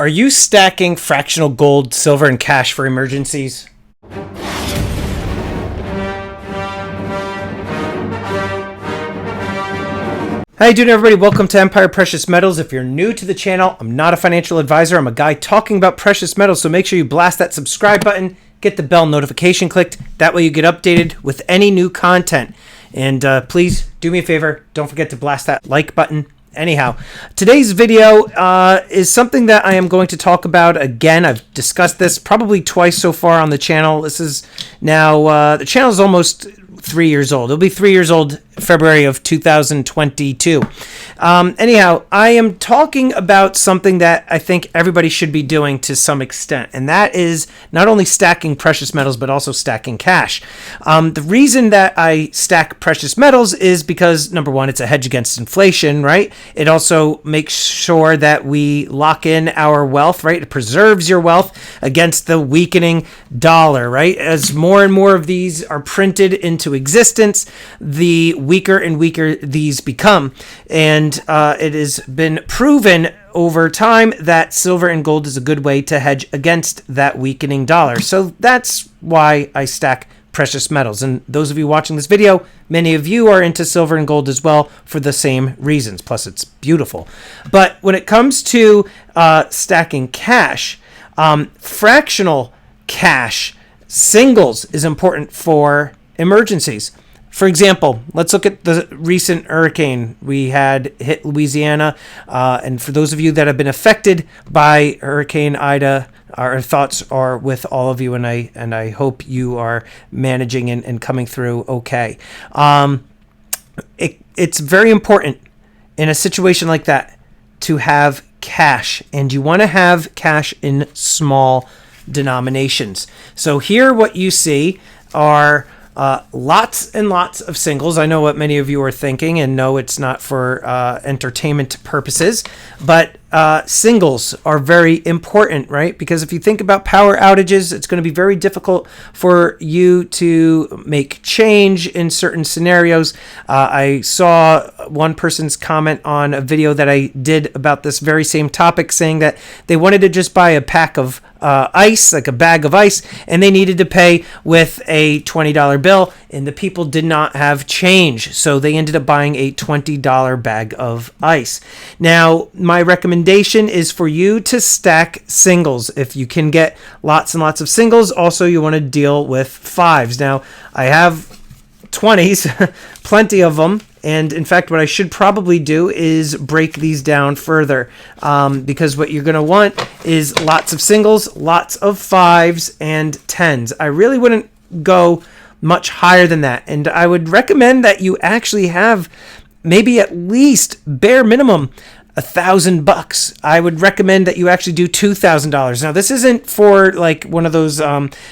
Are you stacking fractional gold, silver, and cash for emergencies? How you doing, everybody? Welcome to Empire Precious Metals. If you're new to the channel, I'm not a financial advisor. I'm a guy talking about precious metals, so make sure you blast that subscribe button, get the bell notification clicked. That way you get updated with any new content. And please do me a favor, don't forget to blast that like button. Anyhow, today's video is something that I am going to talk about again. I've discussed this probably twice so far on the channel. This is now, the channel is almost 3 years old. It'll be 3 years old February of 2022. Anyhow, I am talking about something that I think everybody should be doing to some extent, and that is not only stacking precious metals, but also stacking cash. The reason that I stack precious metals is because, number one, it's a hedge against inflation, right? It also makes sure that we lock in our wealth, right? It preserves your wealth against the weakening dollar, right? As more and more of these are printed into existence, the weaker and weaker these become. And it has been proven over time that silver and gold is a good way to hedge against that weakening dollar. So that's why I stack precious metals. And those of you watching this video, many of you are into silver and gold as well for the same reasons. Plus, it's beautiful. But when it comes to stacking cash, fractional cash, singles is important for emergencies. For example, let's look at the recent hurricane we had hit Louisiana. And for those of you that have been affected by Hurricane Ida, our thoughts are with all of you, and I hope you are managing and coming through okay. It's very important in a situation like that to have cash, and you want to have cash in small denominations. So here what you see are lots and lots of singles. I know what many of you are thinking, and no, it's not for entertainment purposes, but singles are very important, right? Because if you think about power outages, it's going to be very difficult for you to make change in certain scenarios. I saw one person's comment on a video that I did about this very same topic, saying that they wanted to just buy a pack of ice, like a bag of ice, and they needed to pay with a $20 bill, and the people did not have change, so they ended up buying a $20 bag of ice. Now, my recommendation is for you to stack singles. If you can get lots and lots of singles, also you want to deal with fives. Now, I have 20s, plenty of them. And in fact, what I should probably do is break these down further, because what you're going to want is lots of singles, lots of fives, and tens. I really wouldn't go much higher than that. And I would recommend that you actually have maybe at least bare minimum $1,000. I would recommend that you actually do $2,000. Now, this isn't for like one of those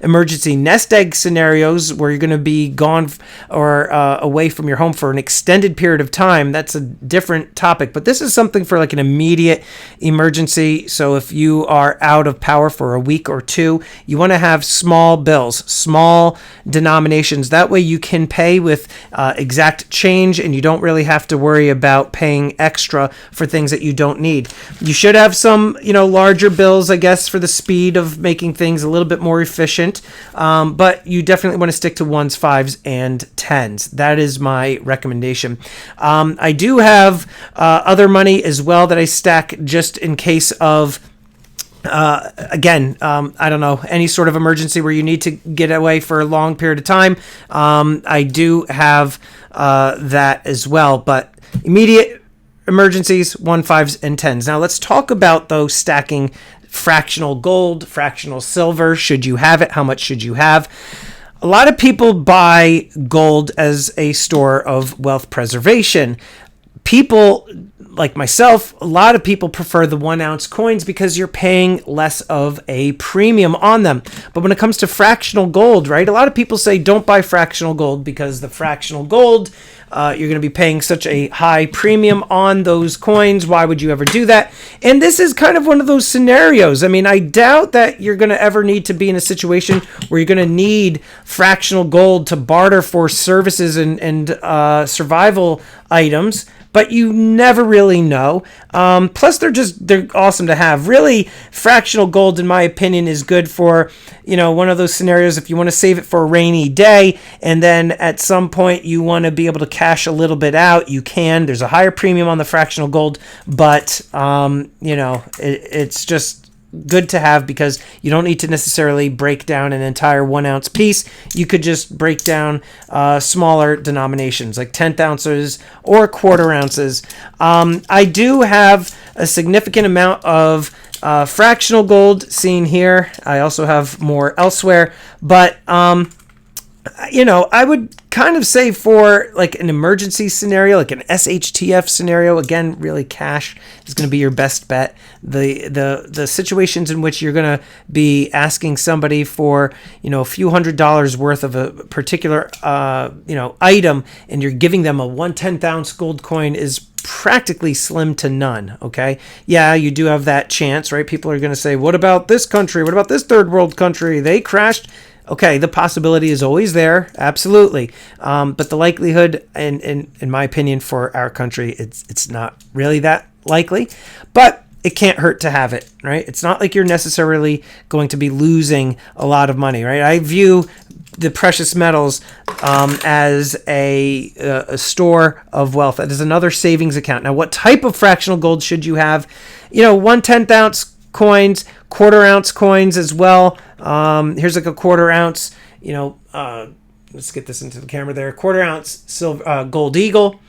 emergency nest egg scenarios where you're going to be gone or away from your home for an extended period of time. That's a different topic, but this is something for like an immediate emergency. So if you are out of power for a week or two, you want to have small bills, small denominations. That way you can pay with exact change, and you don't really have to worry about paying extra for things that you don't need. You should have some, larger bills, I guess, for the speed of making things a little bit more efficient. But you definitely want to stick to ones, fives, and tens. That is my recommendation. I do have other money as well that I stack just in case of I don't know, any sort of emergency where you need to get away for a long period of time. I do have that as well, but immediate emergencies, 1, 5s, and 10s. Now let's talk about those stacking fractional gold, fractional silver. Should you have it? How much should you have? A lot of people buy gold as a store of wealth preservation. People like myself, a lot of people prefer the 1 ounce coins because you're paying less of a premium on them. But when it comes to fractional gold, right, a lot of people say don't buy fractional gold because the fractional gold, you're going to be paying such a high premium on those coins. Why would you ever do that? And this is kind of one of those scenarios. I mean, I doubt that you're going to ever need to be in a situation where you're going to need fractional gold to barter for services and survival items. but you never really know. Plus, they're awesome to have. Really, fractional gold, in my opinion, is good for, one of those scenarios if you want to save it for a rainy day, and then at some point you want to be able to cash a little bit out. You can. There's a higher premium on the fractional gold, but it's just good to have because you don't need to necessarily break down an entire 1 ounce piece. You could just break down smaller denominations like 10th ounces or quarter ounces. I do have a significant amount of fractional gold seen here. I also have more elsewhere, but I would kind of say for like an emergency scenario, like an SHTF scenario, again, really cash is going to be your best bet. The situations in which you're going to be asking somebody for, a few $100s worth of a particular, item, and you're giving them a 1/10 ounce gold coin is practically slim to none. Okay. Yeah, you do have that chance, right? People are going to say, what about this country? What about this third world country? They crashed. Okay, the possibility is always there, absolutely. But the likelihood, in my opinion, for our country, it's not really that likely. But it can't hurt to have it, right? It's not like you're necessarily going to be losing a lot of money, right? I view the precious metals as a store of wealth. That is another savings account. Now, what type of fractional gold should you have? 1/10 ounce coins, quarter ounce coins as well. Here's like a quarter ounce, let's get this into the camera there. Quarter ounce silver, gold eagle.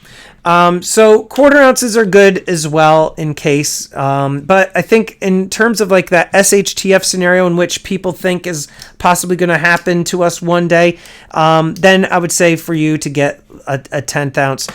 So quarter ounces are good as well in case. But I think in terms of like that SHTF scenario in which people think is possibly going to happen to us one day, then I would say for you to get a 10th ounce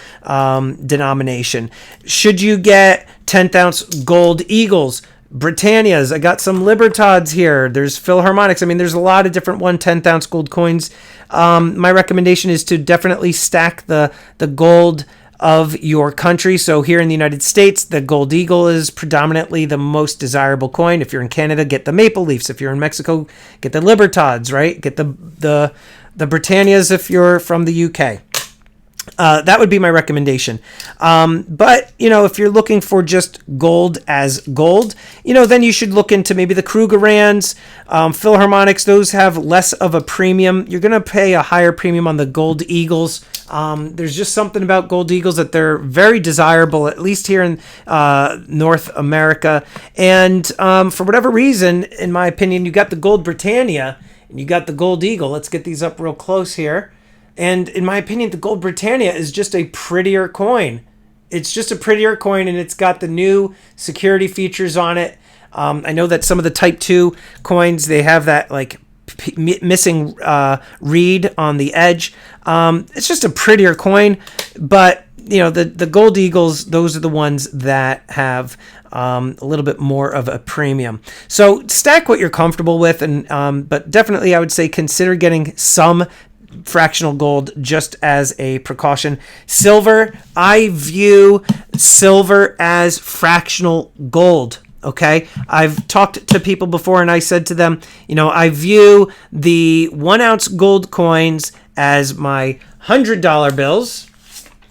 denomination. Should you get 10th ounce gold eagles? Britannias. I got some Libertads here. There's Philharmonics. I mean, there's a lot of different 1/10 ounce gold coins. My recommendation is to definitely stack the gold of your country. So here in the United States, the gold eagle is predominantly the most desirable coin. If you're in Canada, get the Maple Leafs. If you're in Mexico, get the Libertads, right? Get the Britannias if you're from the UK. That would be my recommendation. But, if you're looking for just gold as gold, then you should look into maybe the Krugerrands, Philharmonics. Those have less of a premium. You're going to pay a higher premium on the gold eagles. There's just something about gold eagles that they're very desirable, at least here in North America. And for whatever reason, in my opinion, you got the gold Britannia and you got the gold eagle. Let's get these up real close here. And in my opinion, the gold Britannia is just a prettier coin. It's just a prettier coin, and it's got the new security features on it. I know that some of the Type 2 coins, they have that like missing reed on the edge. It's just a prettier coin, but the gold eagles, those are the ones that have a little bit more of a premium. So stack what you're comfortable with, and but definitely I would say consider getting some fractional gold just as a precaution. Silver, I view silver as fractional gold. Okay, I've talked to people before and I said to them, I view the 1 ounce gold coins as my $100 bills,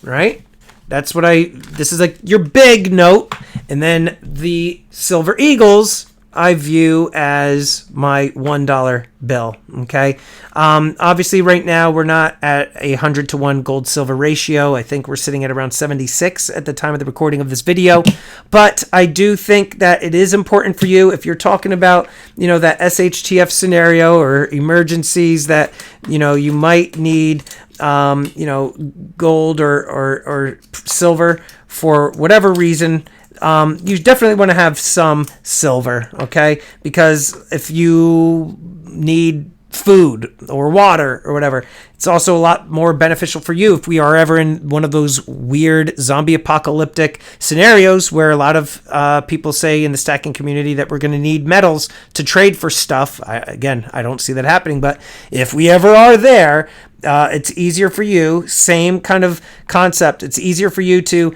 right? That's what this is like your big note. And then the silver eagles, I view as my $1 bill. Okay. Obviously right now we're not at a 100 to 1 gold silver ratio. I think we're sitting at around 76 at the time of the recording of this video, but I do think that it is important for you if you're talking about, that SHTF scenario or emergencies that, you might need, gold or silver for whatever reason. You definitely want to have some silver, okay? Because if you need food or water or whatever, it's also a lot more beneficial for you if we are ever in one of those weird zombie apocalyptic scenarios where a lot of people say in the stacking community that we're going to need metals to trade for stuff. I don't see that happening, but if we ever are there, it's easier for you. Same kind of concept. It's easier for you to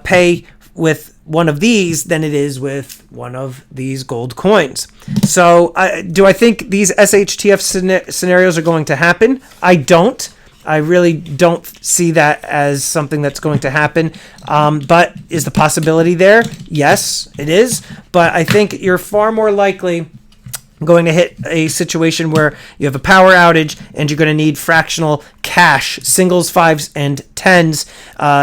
pay with one of these than it is with one of these gold coins. So do I think these SHTF scenarios are going to happen? I don't. I really don't see that as something that's going to happen. But is the possibility there? Yes, it is. But I think you're far more likely going to hit a situation where you have a power outage and you're going to need fractional cash, singles, fives, and tens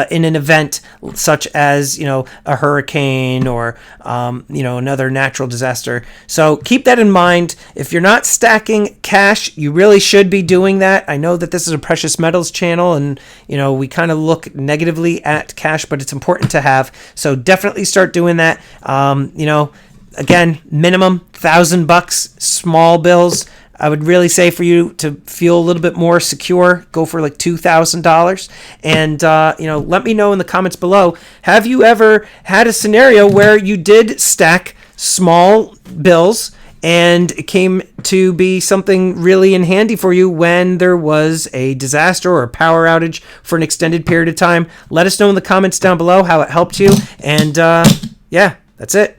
in an event such as, a hurricane or, another natural disaster. So keep that in mind. If you're not stacking cash, you really should be doing that. I know that this is a precious metals channel and, we kind of look negatively at cash, but it's important to have. So definitely start doing that. Again, minimum $1,000, small bills. I would really say for you to feel a little bit more secure, go for like $2,000. And, let me know in the comments below. Have you ever had a scenario where you did stack small bills and it came to be something really in handy for you when there was a disaster or a power outage for an extended period of time? Let us know in the comments down below how it helped you. And, that's it.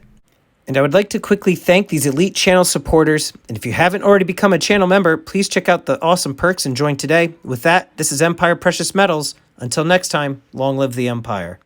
And I would like to quickly thank these elite channel supporters. And if you haven't already become a channel member, please check out the awesome perks and join today. With that, this is Empire Precious Metals. Until next time, long live the Empire.